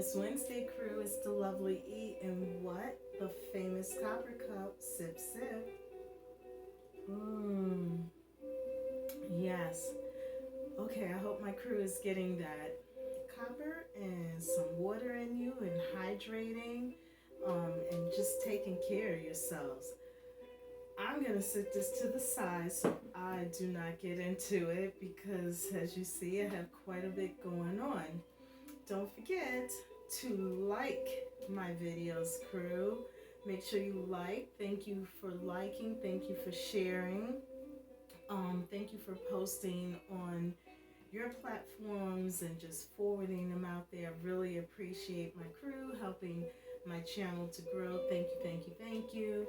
It's Wednesday, crew. It's the lovely E, and what? The famous copper cup. Sip, sip. Mmm. Yes. Okay, I hope my crew is getting that copper and some water in you and hydrating and just taking care of yourselves. I'm going to sit this to the side so I do not get into it because, as you see, I have quite a bit going on. Don't forget to like my videos, crew. Make sure you like. Thank you for liking. Thank you for sharing. Thank you for posting on your platforms and just forwarding them out there. I really appreciate my crew helping my channel to grow. Thank you, thank you, thank you.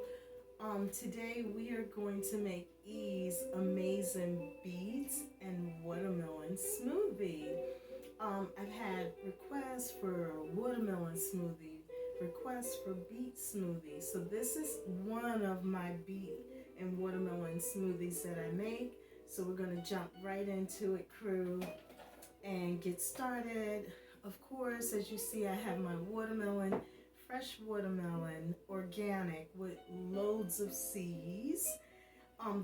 Today we are going to make E's amazing beets and watermelon smoothie. I've had requests for watermelon smoothie, requests for beet smoothie. So this is one of my beet and watermelon smoothies that I make. So we're going to jump right into it, crew, and get started. Of course, as you see, I have my watermelon, fresh watermelon, organic with loads of seeds.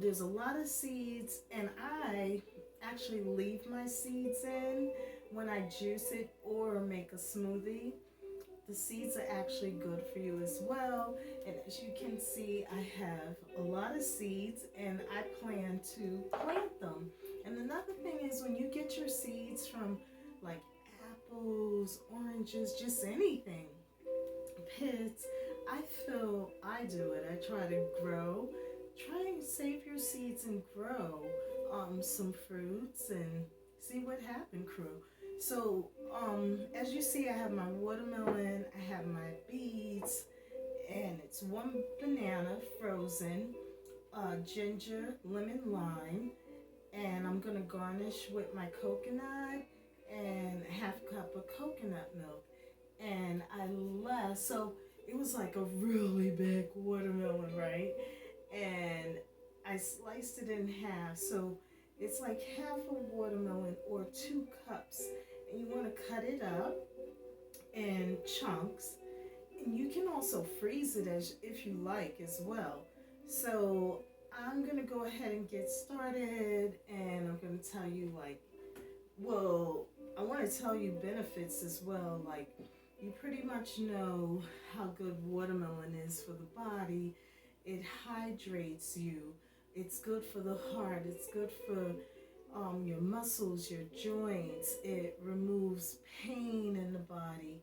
There's a lot of seeds, and I actually leave my seeds in when I juice it or make a smoothie. The seeds are actually good for you as well. And as you can see, I have a lot of seeds and I plan to plant them. And another thing is when you get your seeds from like apples, oranges, just anything, pits, I feel I do it. I try to grow. Try and save your seeds and grow some fruits and see what happens, crew. So, as you see, I have my watermelon, I have my beets, and it's one banana frozen, ginger, lemon, lime, and I'm gonna garnish with my coconut and a half cup of coconut milk. And I left, so it was like a really big watermelon, right? And I sliced it in half, so it's like half a watermelon or 2 cups, and you want to cut it up in chunks, and you can also freeze it as if you like as well. So I'm gonna go ahead and get started, and I'm gonna tell you well, I want to tell you benefits as well. Like, you pretty much know how good watermelon is for the body. It hydrates you. It's good for the heart. It's good for your muscles, your joints. It removes pain in the body.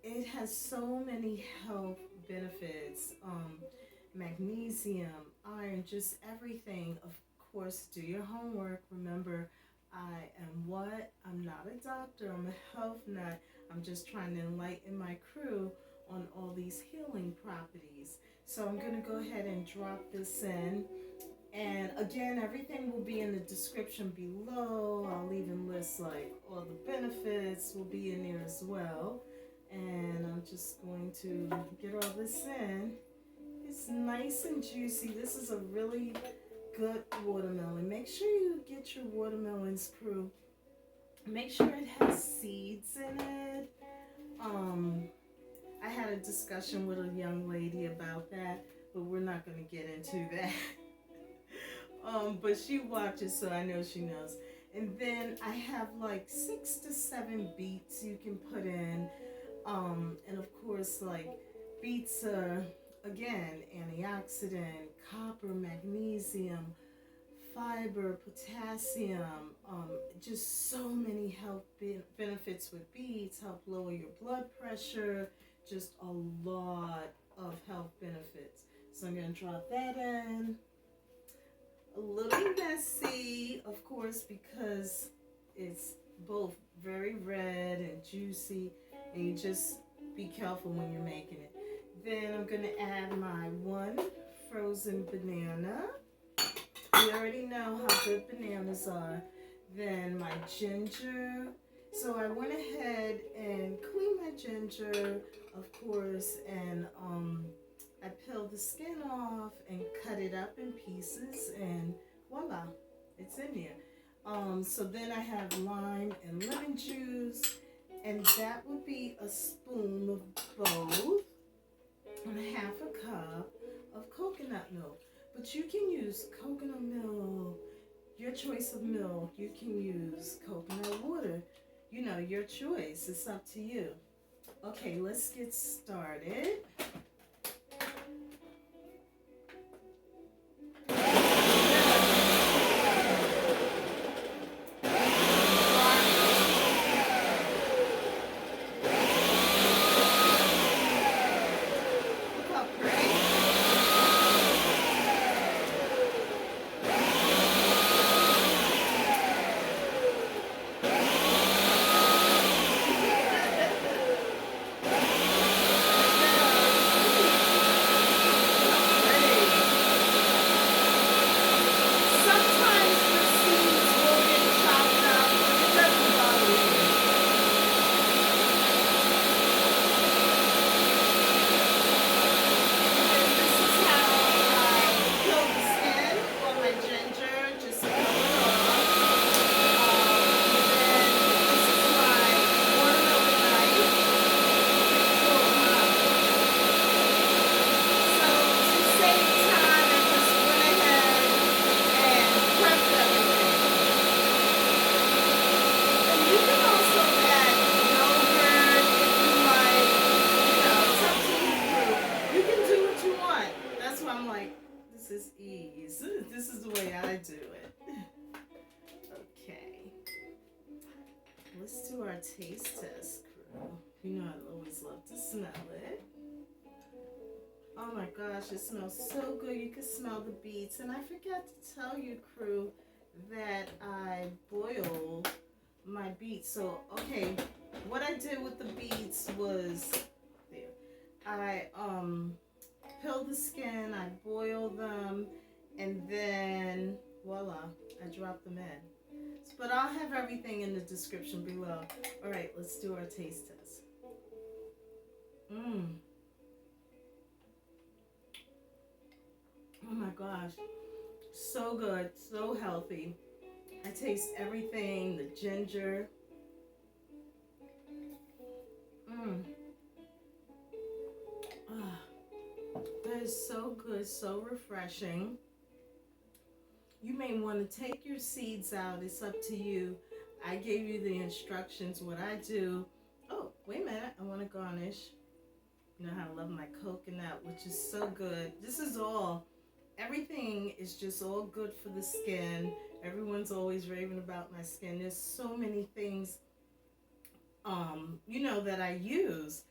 It has so many health benefits. Magnesium, iron, just everything. Of course, do your homework. Remember, I am what? I'm not a doctor. I'm a health nut. I'm just trying to enlighten my crew on all these healing properties. So I'm going to go ahead and drop this in. And again, everything will be in the description below. I'll even list like all the benefits will be in there as well. And I'm just going to get all this in. It's nice and juicy. This is a really good watermelon. Make sure you get your watermelons, crew. Make sure it has seeds in it. I had a discussion with a young lady about that, but we're not going to get into that. But she watches, so I know she knows. And then I have like 6 to 7 beets you can put in. And of course, like, beets are, again, antioxidant, copper, magnesium, fiber, potassium, just so many health benefits with beets, help lower your blood pressure, just a lot of health benefits. So I'm going to drop that in. A little messy, of course, because it's both very red and juicy, and you just be careful when you're making it. Then I'm going to add my 1 frozen banana. We already know how good bananas are. Then my ginger. So I went ahead and cleaned my ginger, of course, and I peeled the skin off and cut it up in pieces, and voila, it's in there. So then I have lime and lemon juice, And that would be a spoon of both and a half a cup of coconut milk. But you can use coconut milk, your choice of milk. You can use coconut water. You know, your choice. It's up to you. Okay, let's get started. This is the way I do it. Okay. Let's do our taste test, crew. You know I always love to smell it. Oh my gosh, it smells so good. You can smell the beets. And I forgot to tell you, crew, that I boil my beets. So, okay, what I did with the beets was, there, I peel the skin, I boil them, and then voila, I drop them in. But I'll have everything in the description below. All right, let's do our taste test. Oh my gosh, so good, so healthy. I taste everything, the ginger. That is so good, so refreshing. You may want to take your seeds out. It's up to you. I gave you the instructions, what I do. Oh, wait a minute. I want to garnish. You know how I love my coconut, which is so good. This is all. Everything is just all good for the skin. Everyone's always raving about my skin. There's so many things, you know, that I use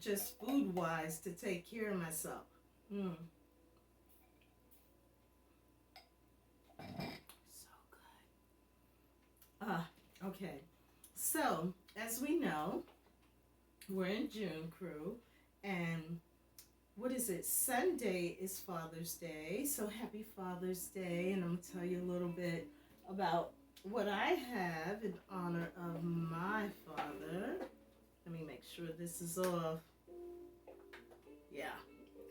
just food-wise to take care of myself. So good. Okay. So, as we know, we're in June, crew, and what is it? Sunday is Father's Day, so happy Father's Day, and I'm going to tell you a little bit about what I have in honor of my father. Let me make sure this is off. Yeah.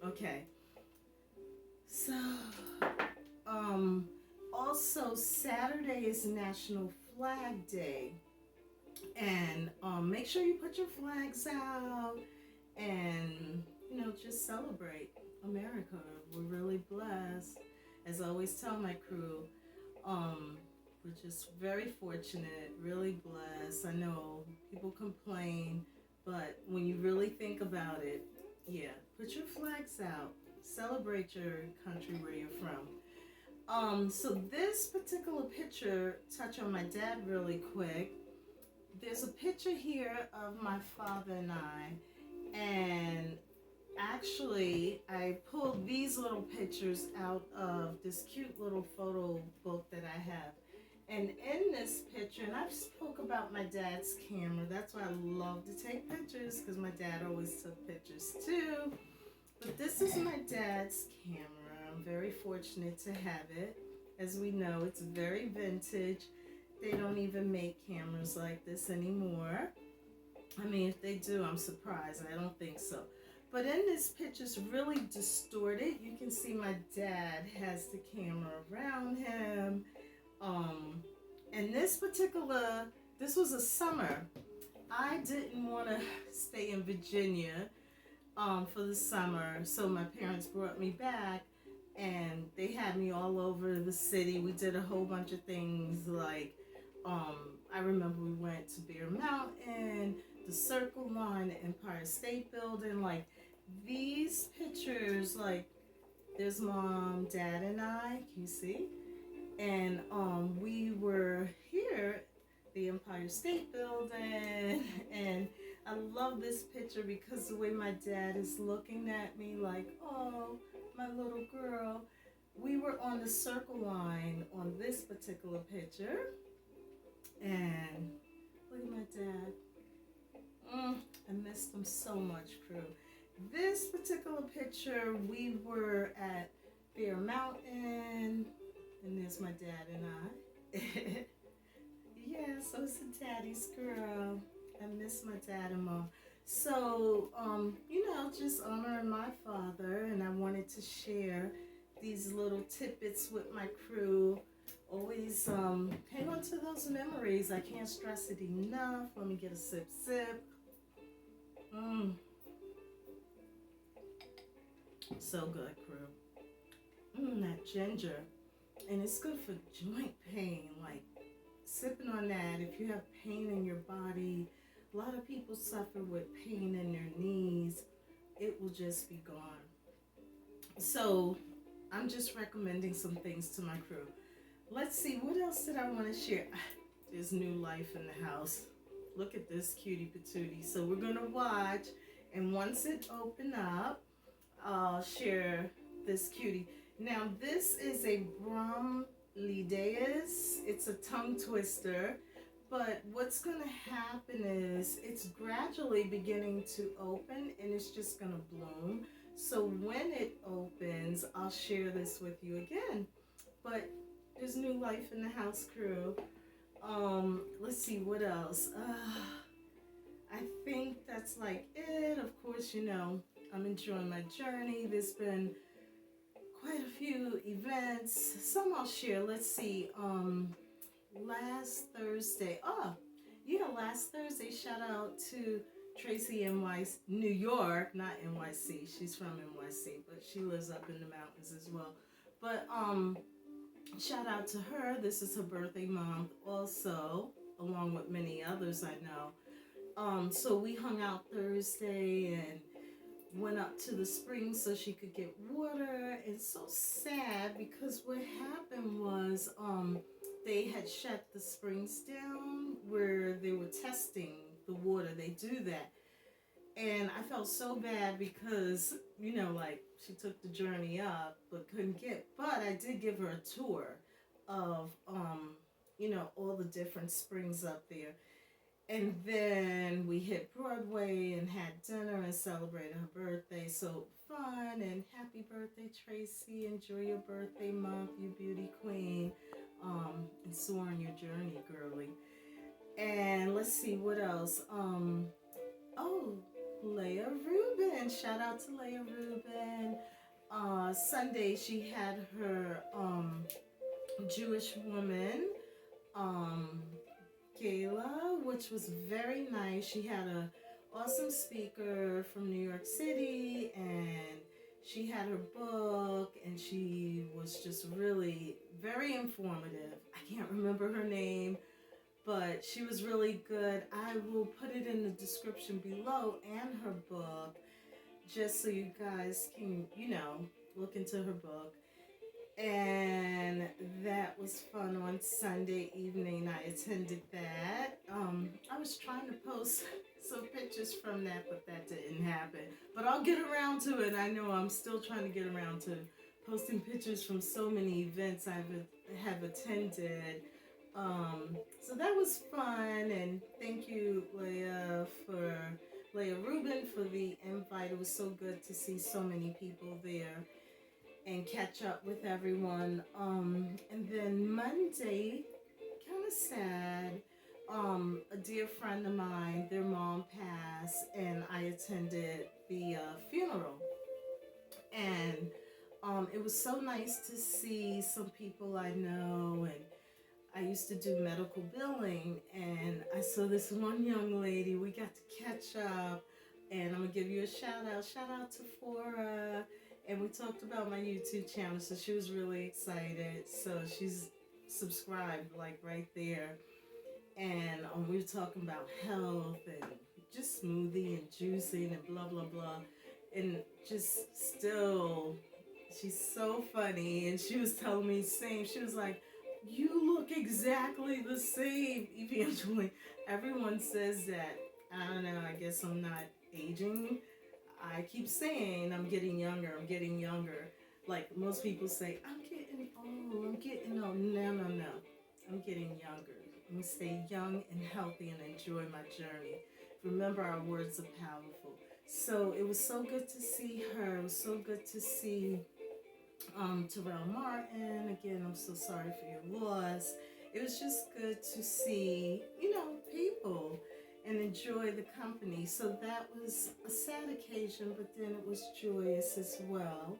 Okay. So, also Saturday is National Flag Day, and make sure you put your flags out and, you know, just celebrate America. We're really blessed. As I always tell my crew, we're just very fortunate, really blessed. I know people complain, but when you really think about it, yeah, put your flags out. Celebrate your country where you're from. So this particular picture, touch on my dad really quick. There's a picture here of my father and I, and actually I pulled these little pictures out of this cute little photo book that I have. And in this picture, and I've spoke about my dad's camera, that's why I love to take pictures, because my dad always took pictures too. But this is my dad's camera. I'm very fortunate to have it. As we know, it's very vintage. They don't even make cameras like this anymore. I mean, if they do, I'm surprised. I don't think so. But in this picture, it's really distorted. You can see my dad has the camera around him. And this was a summer. I didn't want to stay in Virginia for the summer, so my parents brought me back, and they had me all over the city. We did a whole bunch of things like I remember we went to Bear Mountain, the Circle Line, the Empire State Building. Like these pictures, like there's mom, dad, and I. Can you see? And we were here, the Empire State Building, and I love this picture because the way my dad is looking at me, like, oh, my little girl. We were on the Circle Line on this particular picture, and look at my dad. I missed him so much, crew. This particular picture, we were at Bear Mountain, and there's my dad and I. Yeah, so it's a daddy's girl. I miss my dad and mom. So, just honoring my father, and I wanted to share these little tidbits with my crew. Always hang on to those memories. I can't stress it enough. Let me get a sip. So good, crew. That ginger. And it's good for joint pain. Like, sipping on that, if you have pain in your body, a lot of people suffer with pain in their knees, it will just be gone. So I'm just recommending some things to my crew. Let's see, what else did I want to share? There's new life in the house. Look at this cutie patootie. So we're going to watch, and once it open up, I'll share this cutie. Now this is a Bromeliaceae. It's a tongue twister, but what's going to happen is it's gradually beginning to open, and it's just going to bloom. So when it opens, I'll share this with you again. But there's new life in the house, crew. Let's see what else. I think that's like it. Of course, I'm enjoying my journey. There's been quite a few events. Some I'll share. Let's see. Last Thursday. Last Thursday. Shout out to Tracy NYC, New York, not NYC. She's from NYC, but she lives up in the mountains as well. But shout out to her. This is her birthday month also, along with many others I know. So we hung out Thursday and went up to the spring so she could get water. It's so sad because what happened was they had shut the springs down where they were testing the water. They do that. And I felt so bad because, she took the journey up but couldn't get. But I did give her a tour of, all the different springs up there. And then we hit Broadway and had dinner and celebrated her birthday. So fun, and happy birthday, Tracy. Enjoy your birthday month, you beauty queen. And soar on your journey, girly. And let's see what else. Leah Rubin. Shout out to Leah Rubin. Sunday she had her Jewish woman gala, which was very nice. She had an awesome speaker from New York City, and she had her book, and she was just really very informative. I can't remember her name, but she was really good. I will put it in the description below, and her book, just so you guys can, look into her book. And that was fun on Sunday evening. I attended that. I was trying to post some pictures from that, but that didn't happen. But I'll get around to it. I know I'm still trying to get around to posting pictures from so many events I have attended. So that was fun, and thank you, Leah Rubin, for the invite. It was so good to see so many people there and catch up with everyone. And then Monday, kind of sad. A dear friend of mine, their mom passed, and I attended the funeral. And it was so nice to see some people I know, and I used to do medical billing, and I saw this one young lady. We got to catch up, and I'm gonna give you a shout out. Shout out to Fora, and we talked about my YouTube channel. So she was really excited. So she's subscribed like right there, and we were talking about health and just smoothie and juicing and blah blah blah, and just still, she's so funny. And she was telling me same. She was like, "You look exactly the same, Evangeline." Everyone says that. I don't know. I guess I'm not aging. I keep saying I'm getting younger. I'm getting younger. Like most people say, I'm getting old. I'm getting old. No, no, no. I'm getting younger. I'm gonna stay young and healthy and enjoy my journey. Remember, our words are powerful. So it was so good to see her. It was so good to see Terrell Martin. Again, I'm so sorry for your loss. It was just good to see, people and enjoy the company. So that was a sad occasion, but then it was joyous as well.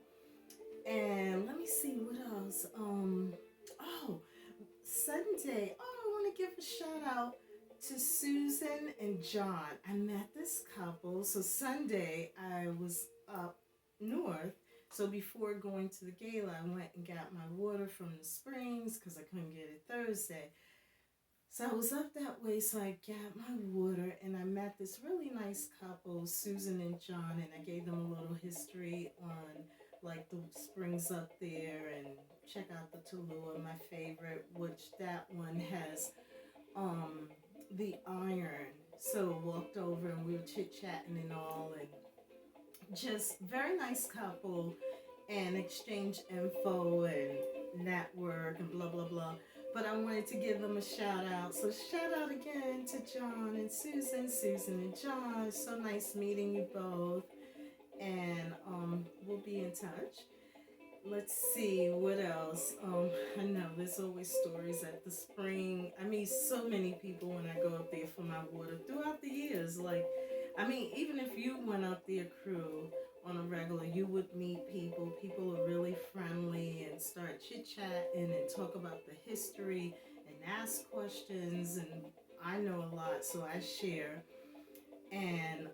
And let me see what else. Oh, Sunday. Oh, I want to give a shout out to Susan and John. I met this couple. So Sunday I was up north. So before going to the gala, I went and got my water from the springs because I couldn't get it Thursday. So I was up that way, so I got my water, and I met this really nice couple, Susan and John, and I gave them a little history on like the springs up there, and check out the Tulua, my favorite, which that one has the iron. So walked over and we were chit chatting and all, and just very nice couple, and exchange info and network and blah blah blah. But I wanted to give them a shout out. So shout out again to John and Susan, Susan and John. So nice meeting you both. And we'll be in touch. Let's see what else. I know there's always stories at the spring. I meet so many people when I go up there for my water throughout the years. Like, I mean, even if you went up there, crew, on a regular, you would meet people. People are really friendly and start chit chatting and talk about the history and ask questions. And I know a lot, so I share. And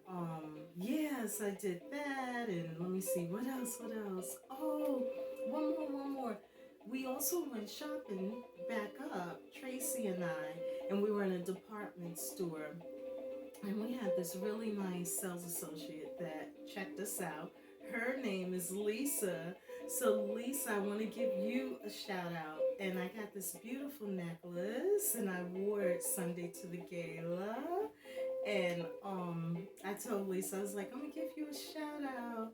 yes, I did that. And let me see, what else? What else? Oh, one more. We also went shopping back up, Tracy and I, and we were in a department store. And we had this really nice sales associate that checked us out. Her name is Lisa. So, Lisa, I want to give you a shout out. And I got this beautiful necklace, and I wore it Sunday to the gala. And I told Lisa, I was like, I'm gonna give you a shout out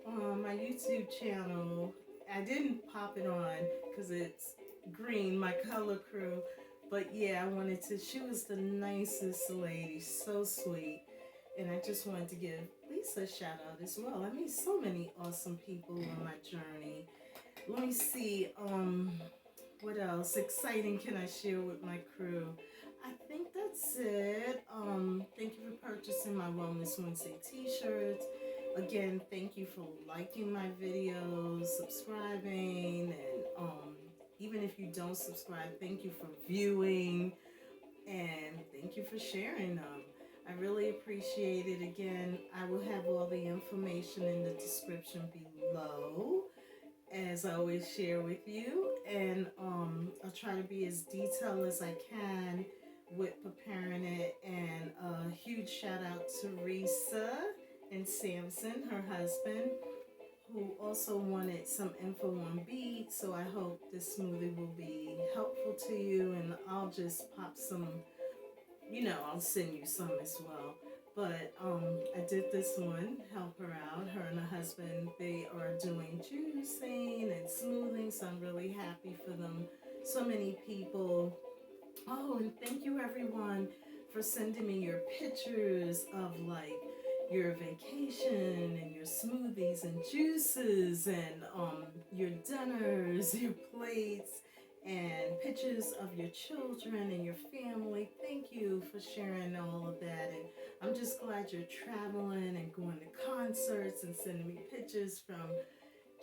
on my YouTube channel. I didn't pop it on because it's green, my color crew. But yeah, I wanted to. She was the nicest lady, so sweet. And I just wanted to give Lisa a shout out as well. I meet so many awesome people on my journey. Let me see, what else exciting can I share with my crew? I think that's it. Thank you for purchasing my Wellness Wednesday t-shirts. Again, thank you for liking my videos, subscribing, and even if you don't subscribe, thank you for viewing, and thank you for sharing them. I really appreciate it. Again, I will have all the information in the description below, as I always share with you, and I'll try to be as detailed as I can with preparing it. And a huge shout out to Risa and Samson, her husband, who also wanted some info on Beet. So I hope this smoothie will be helpful to you, and I'll just pop some, I'll send you some as well. But I did this one, help her out. Her and her husband, they are doing juicing and smoothing, so I'm really happy for them. So many people. Oh, and thank you everyone for sending me your pictures of like your vacation and your smoothies and juices and your dinners, your plates, and pictures of your children and your family. Thank you for sharing all of that. And I'm just glad you're traveling and going to concerts and sending me pictures from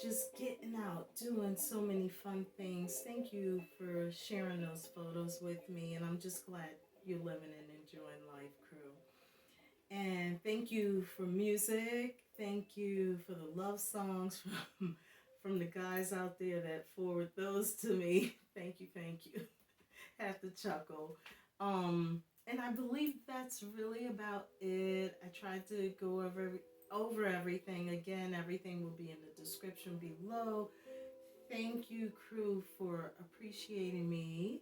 just getting out, doing so many fun things. Thank you for sharing those photos with me, and I'm just glad you're living and enjoying life, crew. And thank you for music. Thank you for the love songs from the guys out there that forward those to me. Thank you, thank you. Have to chuckle. And I believe that's really about it. I tried to go over everything. Again, everything will be in the description below. Thank you, crew, for appreciating me.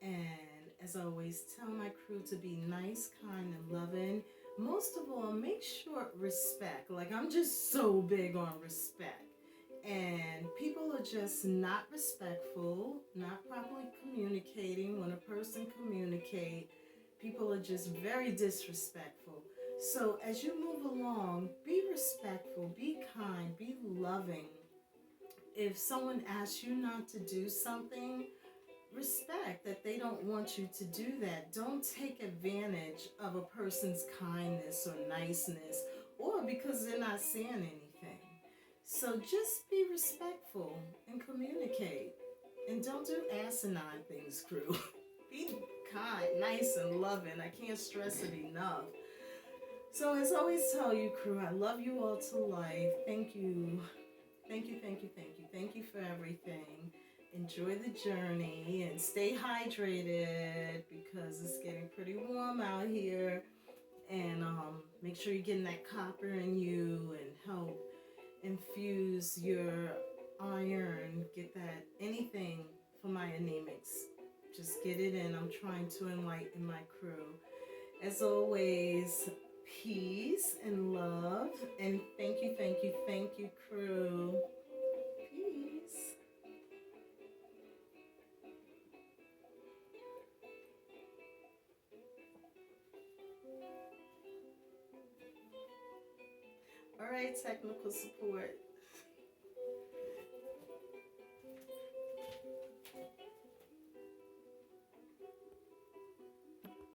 And as always, tell my crew to be nice, kind, and loving. Most of all, make sure respect. Like, I'm just so big on respect. And people are just not respectful, not properly communicating. When a person communicates, people are just very disrespectful. So as you move along, be respectful, be kind, be loving. If someone asks you not to do something, respect that they don't want you to do that. Don't take advantage of a person's kindness or niceness or because they're not saying anything. So just be respectful and communicate. And don't do asinine things, crew. Be kind, nice, and loving. I can't stress it enough. So as I always tell you, crew, I love you all to life. Thank you. Thank you, thank you, thank you. Thank you for everything. Enjoy the journey and stay hydrated because it's getting pretty warm out here. And make sure you're getting that copper in you and help infuse your iron. Get that anything for my anemics. Just get it in. I'm trying to enlighten my crew. As always, peace and love. And thank you, crew. Peace. All right, technical support.